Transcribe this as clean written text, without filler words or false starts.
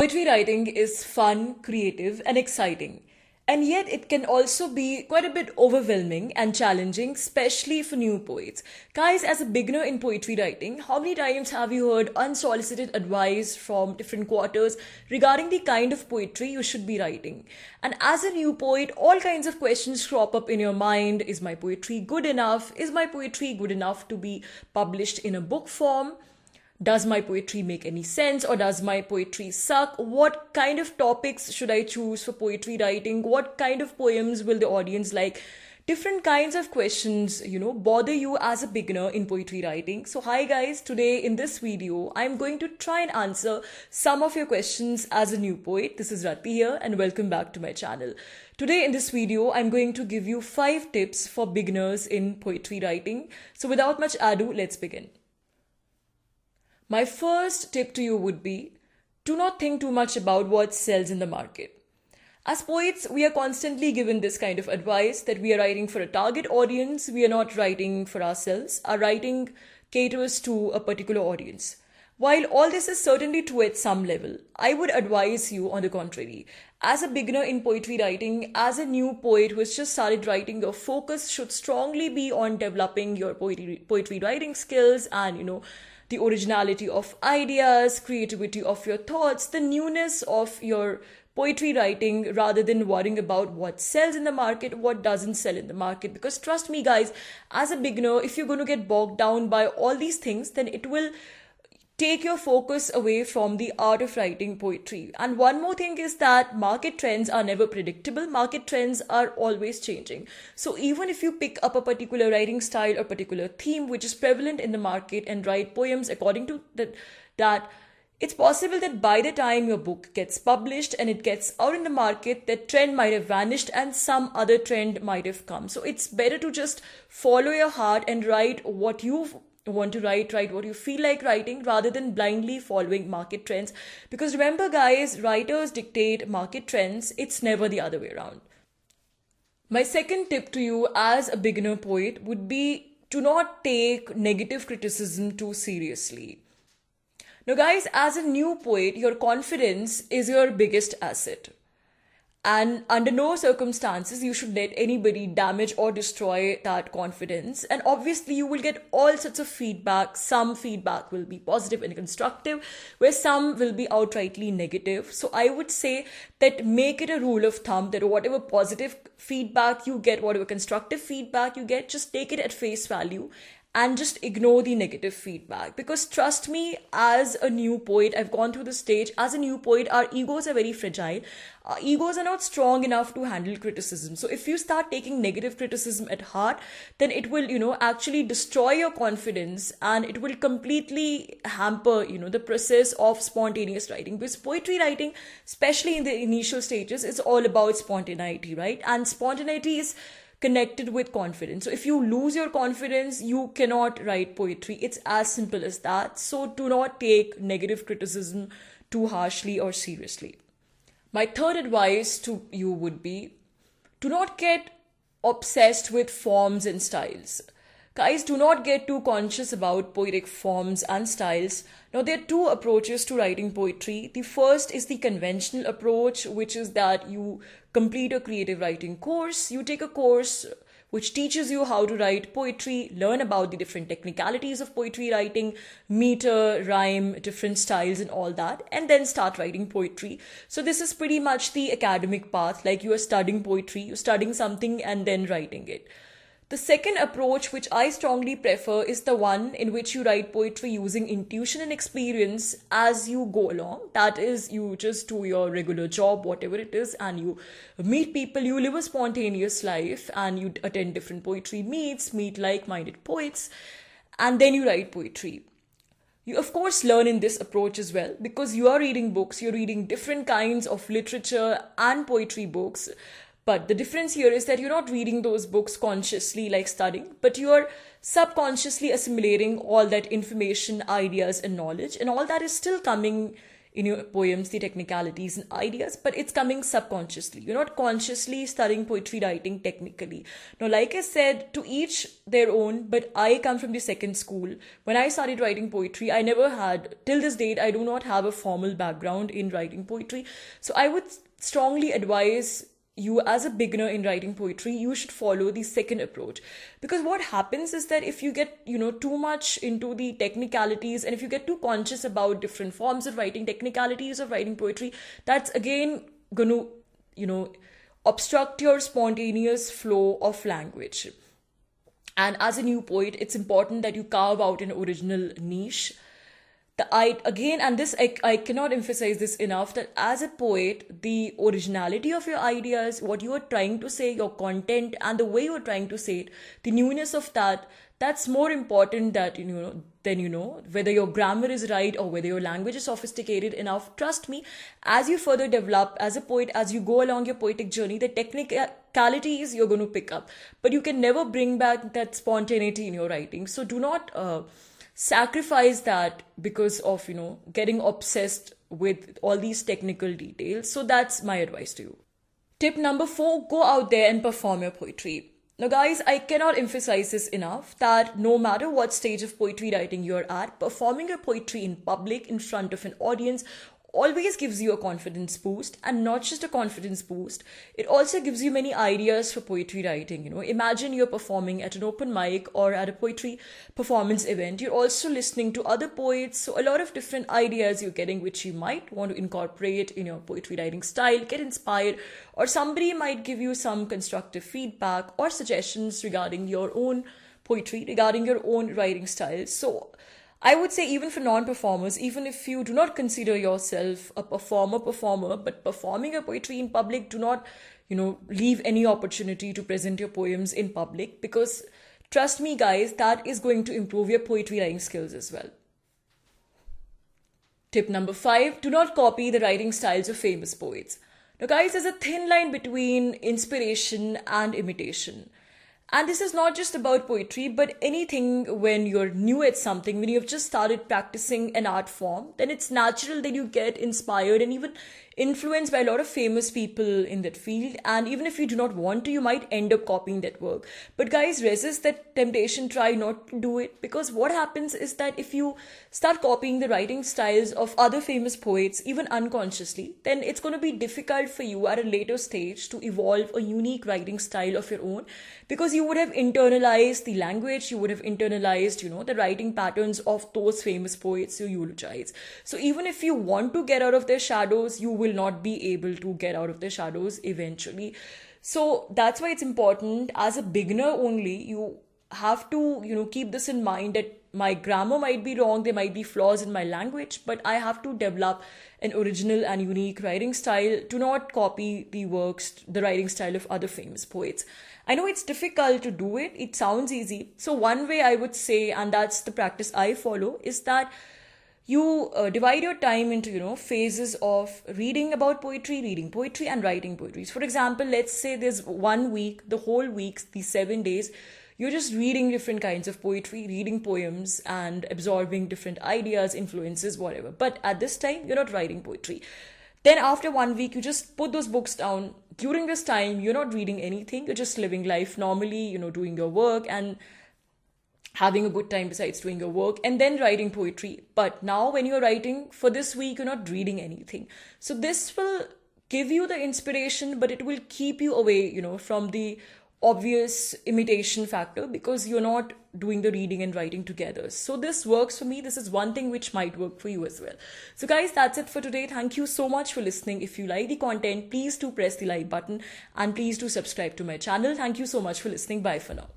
Poetry writing is fun, creative, and exciting. And yet, it can also be quite a bit overwhelming and challenging, especially for new poets. Guys, as a beginner in poetry writing, how many times have you heard unsolicited advice from different quarters regarding the kind of poetry you should be writing? And as a new poet, all kinds of questions crop up in your mind. Is my poetry good enough? Is my poetry good enough to be published in a book form? Does my poetry make any sense, or does my poetry suck? What kind of topics should I choose for poetry writing? What kind of poems will the audience like? Different kinds of questions, bother you as a beginner in poetry writing. So hi guys, today in this video, I'm going to try and answer some of your questions as a new poet. This is Rati here and welcome back to my channel. Today in this video, I'm going to give you 5 tips for beginners in poetry writing. So without much ado, let's begin. My first tip to you would be, do not think too much about what sells in the market. As poets, we are constantly given this kind of advice that we are writing for a target audience, we are not writing for ourselves. Our writing caters to a particular audience. While all this is certainly true at some level, I would advise you on the contrary. As a beginner in poetry writing, as a new poet who has just started writing, your focus should strongly be on developing your poetry writing skills and, the originality of ideas, creativity of your thoughts, the newness of your poetry writing, rather than worrying about what sells in the market, what doesn't sell in the market. Because trust me guys, as a beginner, if you're going to get bogged down by all these things, then it will take your focus away from the art of writing poetry. And one more thing is that market trends are never predictable. Market trends are always changing. So even if you pick up a particular writing style or particular theme which is prevalent in the market and write poems according to that, it's possible that by the time your book gets published and it gets out in the market, that trend might have vanished and some other trend might have come. So it's better to just follow your heart and write what you want to write what you feel like writing, rather than blindly following market trends. Because remember guys, writers dictate market trends, it's never the other way around. My second tip to you as a beginner poet would be to not take negative criticism too seriously. Now guys, as a new poet, your confidence is your biggest asset. And under no circumstances you should let anybody damage or destroy that confidence. And obviously you will get all sorts of feedback. Some feedback will be positive and constructive, where some will be outrightly negative. So I would say that make it a rule of thumb that whatever positive feedback you get, whatever constructive feedback you get, just take it at face value and just ignore the negative feedback. Because trust me, as a new poet, I've gone through the stage. As a new poet, our egos are very fragile. Our egos are not strong enough to handle criticism. So if you start taking negative criticism at heart, then it will, actually destroy your confidence, and it will completely hamper, the process of spontaneous writing. Because poetry writing, especially in the initial stages, is all about spontaneity, right? And spontaneity is connected with confidence. So if you lose your confidence, you cannot write poetry. It's as simple as that. So do not take negative criticism too harshly or seriously. My third advice to you would be, do not get obsessed with forms and styles. Guys, do not get too conscious about poetic forms and styles. Now, there are 2 approaches to writing poetry. The first is the conventional approach, which is that you complete a creative writing course. You take a course which teaches you how to write poetry, learn about the different technicalities of poetry writing, meter, rhyme, different styles and all that, and then start writing poetry. So this is pretty much the academic path, like you are studying poetry, you're studying something and then writing it. The second approach, which I strongly prefer, is the one in which you write poetry using intuition and experience as you go along. That is, you just do your regular job, whatever it is, and you meet people, you live a spontaneous life, and you attend different poetry meets, meet like-minded poets, and then you write poetry. You of course learn in this approach as well, because you are reading books, you're reading different kinds of literature and poetry books. But the difference here is that you're not reading those books consciously like studying, but you're subconsciously assimilating all that information, ideas, and knowledge. And all that is still coming in your poems, the technicalities and ideas, but it's coming subconsciously. You're not consciously studying poetry writing technically. Now, like I said, to each their own, but I come from the second school. When I started writing poetry, I never had, till this date, I do not have a formal background in writing poetry. So I would strongly advise you, as a beginner in writing poetry, you should follow the second approach. Because what happens is that if you get, too much into the technicalities, and if you get too conscious about different forms of writing, technicalities of writing poetry, that's again going to, obstruct your spontaneous flow of language. And as a new poet, it's important that you carve out an original niche. I cannot emphasize this enough, that as a poet, the originality of your ideas, what you are trying to say, your content, and the way you are trying to say it, the newness of that's more important than whether your grammar is right or whether your language is sophisticated enough. Trust me, as you further develop as a poet, as you go along your poetic journey, the technicalities you're going to pick up, but you can never bring back that spontaneity in your writing. So do not sacrifice that because of getting obsessed with all these technical details. So that's my advice to you. Tip number 4, go out there and perform your poetry. Now guys, I cannot emphasize this enough, that no matter what stage of poetry writing you're at, performing your poetry in public in front of an audience always gives you a confidence boost. And not just a confidence boost, it also gives you many ideas for poetry writing. Imagine you're performing at an open mic or at a poetry performance event. You're also listening to other poets, so a lot of different ideas you're getting, which you might want to incorporate in your poetry writing style, get inspired, or somebody might give you some constructive feedback or suggestions regarding your own poetry, regarding your own writing style. So I would say, even for non-performers, even if you do not consider yourself a performer, but performing your poetry in public, do not, leave any opportunity to present your poems in public, because trust me, guys, that is going to improve your poetry writing skills as well. Tip number 5, do not copy the writing styles of famous poets. Now, guys, there's a thin line between inspiration and imitation. And this is not just about poetry, but anything. When you're new at something, when you've just started practicing an art form, then it's natural that you get inspired and even influenced by a lot of famous people in that field. And even if you do not want to, you might end up copying that work. But guys, resist that temptation, try not to do it, because what happens is that if you start copying the writing styles of other famous poets, even unconsciously, then it's going to be difficult for you at a later stage to evolve a unique writing style of your own, because you would have internalized the language, you would have internalized, the writing patterns of those famous poets you eulogize. So even if you want to get out of their shadows, you will not be able to get out of their shadows eventually. So that's why it's important, as a beginner only, you have to, keep this in mind, that my grammar might be wrong, there might be flaws in my language, but I have to develop an original and unique writing style. Do not copy the writing style of other famous poets. I know it's difficult to do it. It sounds easy. So one way I would say, and that's the practice I follow, is that you divide your time into, phases of reading about poetry, reading poetry, and writing poetry. For example, let's say there's 1 week, the whole week, the 7 days, you're just reading different kinds of poetry, reading poems, and absorbing different ideas, influences, whatever. But at this time, you're not writing poetry. Then after 1 week, you just put those books down. During this time, you're not reading anything. You're just living life normally, doing your work and having a good time besides doing your work, and then writing poetry. But now when you're writing for this week, you're not reading anything. So this will give you the inspiration, but it will keep you away, from the obvious imitation factor, because you're not doing the reading and writing together. So this works for me. This is one thing which might work for you as well. So guys, that's it for today. Thank you so much for listening. If you like the content, please do press the like button, and please do subscribe to my channel. Thank you so much for listening. Bye for now.